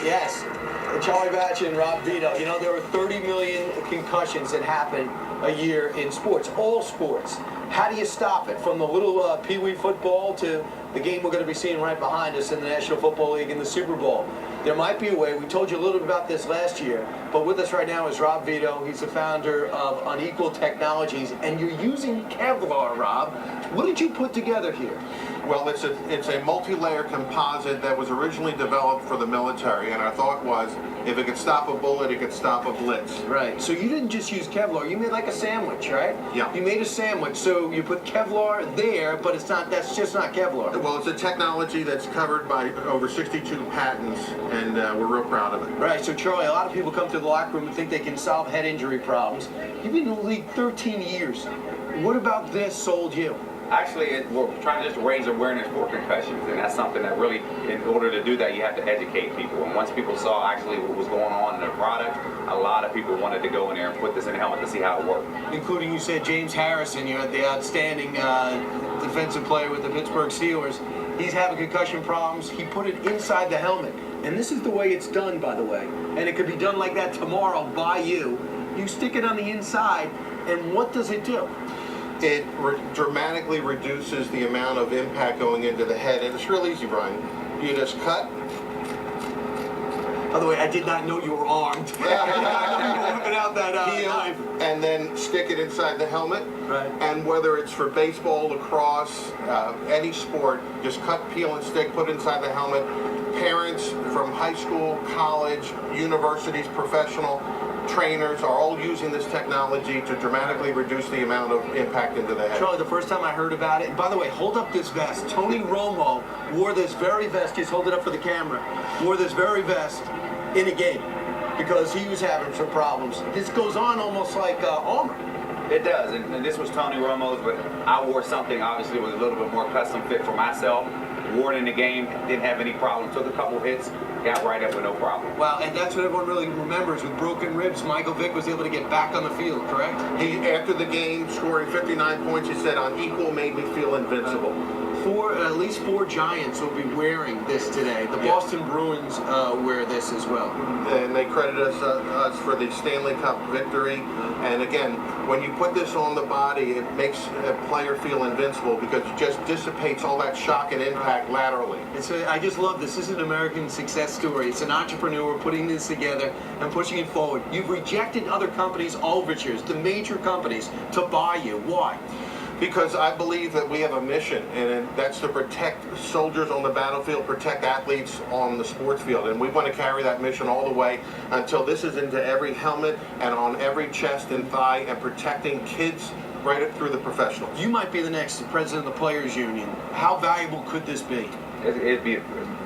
Yes. Charlie Batch and Rob Vito. You know, there are 30 million concussions that happen a year in sports, all sports. How do you stop it? From the little pee-wee football to the game we're going to be seeing right behind us in the National Football League and the Super Bowl. There might be a way. We told you a little bit about this last year, but with us right now is Rob Vito. He's the founder of Unequal Technologies, and you're using Kevlar, Rob. What did you put together here? Well, it's a multi-layer composite that was originally developed for the military, and our thought was, if it could stop a bullet, it could stop a blitz. Right. So you didn't just use Kevlar. You made like a sandwich, right? Yeah. You made a sandwich. So you put Kevlar there, but it's not. That's just not Kevlar. Well, it's a technology that's covered by over 62 patents, and we're real proud of it. Right. So Charlie, a lot of people come to the locker room and think they can solve head injury problems. You've been in the league 13 years. What about this sold you? Actually, we're trying to just raise awareness for concussions, and that's something that really, in order to do that, you have to educate people. And once people saw actually what was going on in the product, a lot of people wanted to go in there and put this in the helmet to see how it worked. Including, you said, James Harrison, you had the outstanding defensive player with the Pittsburgh Steelers. He's having concussion problems. He put it inside the helmet. And this is the way it's done, by the way. And it could be done like that tomorrow by you. You stick it on the inside, and what does it do? It dramatically reduces the amount of impact going into the head, and it's real easy, Brian. You just cut. By the way, I did not know you were armed. I did not know you were whipping out that knife. And then stick it inside the helmet. Right. And whether it's for baseball, lacrosse, any sport, just cut, peel, and stick, put inside the helmet. Parents from high school, college, universities, professional trainers are all using this technology to dramatically reduce the amount of impact into the head. Charlie, the first time I heard about it, and by the way, hold up this vest. Tony Romo wore this very vest, just hold it up for the camera, wore this very vest in a game because he was having some problems. This goes on almost like armor. It does, and this was Tony Romo's, but I wore something obviously was a little bit more custom fit for myself. Wore it in the game, didn't have any problem, took a couple hits, got right up with no problem. Wow, and that's what everyone really remembers. With broken ribs, Michael Vick was able to get back on the field, correct? He, after the game, scoring 59 points, he said, "Unequal made me feel invincible." At least four Giants will be wearing this today. The Boston Bruins wear this as well. And they credit us for the Stanley Cup victory. And again, when you put this on the body, it makes a player feel invincible because it just dissipates all that shock and impact laterally. I just love this. This is an American success story. It's an entrepreneur putting this together and pushing it forward. You've rejected other companies' overtures, the major companies, to buy you. Why? Because I believe that we have a mission, and that's to protect soldiers on the battlefield, protect athletes on the sports field. And we want to carry that mission all the way until this is into every helmet and on every chest and thigh and protecting kids right up through the professionals. You might be the next president of the Players Union. How valuable could this be? It'd be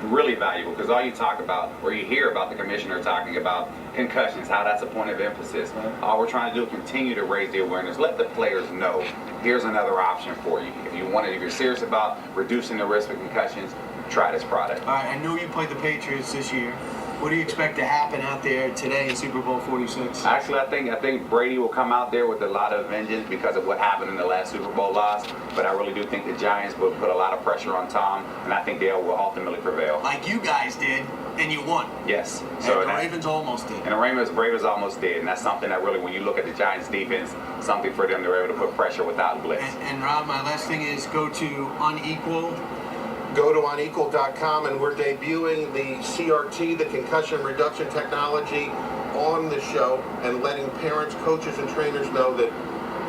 really valuable because all you talk about, or you hear about the commissioner talking about concussions, how that's a point of emphasis. All we're trying to do is continue to raise the awareness, let the players know here's another option for you. If you're serious about reducing the risk of concussions, try this product. All right, I know you played the Patriots this year. What do you expect to happen out there today in Super Bowl 46? Actually, I think Brady will come out there with a lot of vengeance because of what happened in the last Super Bowl loss. But I really do think the Giants will put a lot of pressure on Tom, and I think they will ultimately prevail. Like you guys did, and you won. Yes. So and the Ravens almost did. And the Ravens almost did, and that's something that really, when you look at the Giants' defense, something for them, they're able to put pressure without blitz. And Rob, my last thing is go to Unequal. Go to unequal.com, and we're debuting the CRT, the concussion reduction technology, on the show and letting parents, coaches, and trainers know that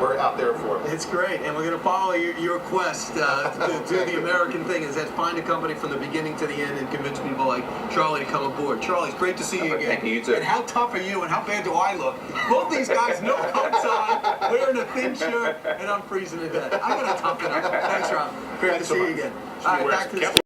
we're out there for them. It's great, and we're going to follow your quest to do the American thing, is that find a company from the beginning to the end and convince people like Charlie to come aboard. Charlie, it's great to see you again. Thank you, you too. And how tough are you, and how bad do I look? Both these guys, no coats on, wearing a thin shirt, and I'm freezing to death. I got to tough it up. Thanks, Rob. Great to see you again. All right, back to the